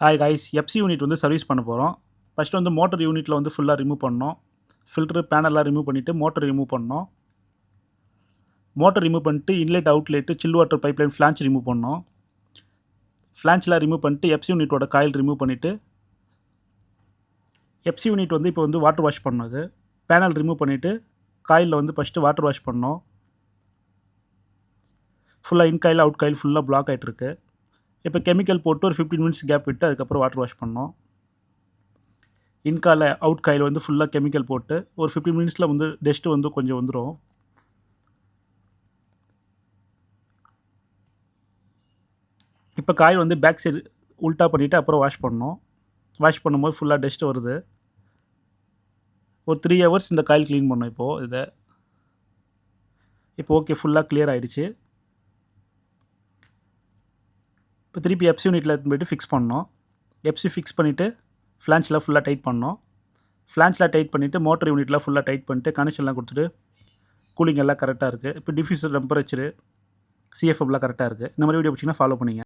Hi guys, FC unit வந்து service பண்ண போகிறோம். ஃபஸ்ட்டு வந்து மோட்டர் யூனிட்டில் வந்து ஃபுல்லாக ரிமூவ் பண்ணோம். ஃபில்ட்ரு பேனல்லாம் ரிமூவ் பண்ணிவிட்டு மோட்டர் ரிமூவ் பண்ணோம். மோட்டர் ரிமூவ் பண்ணிட்டு இன்லெட் அவுட்லெட்டு சில் வாட்டர் பைப்லைன் ஃப்ளான்ச் ரிமூவ் பண்ணோம். ஃப்ளான்ச்லாம் ரிமூவ் பண்ணிட்டு எஃப்சி யூனிட்டோட காயில் ரிமூவ் பண்ணிவிட்டு எஃப்சி யூனிட் வந்து இப்போ வந்து வாட்டர் வாஷ் பண்ணது. பேனல் ரிமூவ் பண்ணிவிட்டு காயிலில் வந்து ஃபஸ்ட்டு வாட்டர் வாஷ் பண்ணோம். ஃபுல்லாக இன் காயில் அவுட் காயில் ஃபுல்லாக பிளாக் ஆகிட்டுருக்கு. இப்போ கெமிக்கல் போட்டு ஒரு 15 மினிட்ஸ் கேப் விட்டு அதுக்கப்புறம் வாட்டர் வாஷ் பண்ணோம். இன் காயில் அவுட் காயில் வந்து ஃபுல்லாக கெமிக்கல் போட்டு ஒரு 15 மினிட்ஸில் வந்து டஸ்ட்டு வந்து கொஞ்சம் வந்துடும். இப்போ காயில் வந்து பேக் சைடு உல்ட்டா பண்ணிவிட்டு அப்புறம் வாஷ் பண்ணோம். வாஷ் பண்ணும்போது ஃபுல்லாக டஸ்ட்டு வருது. ஒரு 3 ஹவர்ஸ் இந்த காயில் க்ளீன் பண்ணோம். இப்போது இப்போ ஓகே, ஃபுல்லாக கிளியர் ஆகிடுச்சு. இப்போ திருப்பி எஃப்சி யூனிட்டில் எடுத்து போய்ட்டு ஃபிக்ஸ் பண்ணோம். எஃப்சி ஃபிக்ஸ் பண்ணிவிட்டு ஃப்ளான்ச்லாம் ஃபுல்லாக டைட் பண்ணோம். ஃப்ளான்ச்லாம் டைட் பண்ணிவிட்டு மோட்டர் யூனிட்லாம் ஃபுல்லாக டைட் பண்ணிட்டு கனெக்ஷன்லாம் கொடுத்துட்டு கூலிங் எல்லாம் கரெக்டாக இருக்குது. இப்போ டிஃப்யூசர் டெம்பரேச்சரு சிஎஃப்எம்லாம் கரெக்டாக இருக்குது. இந்த மாதிரி வீடியோ பிடிச்சிங்கன்னா ஃபாலோ பண்ணிங்க.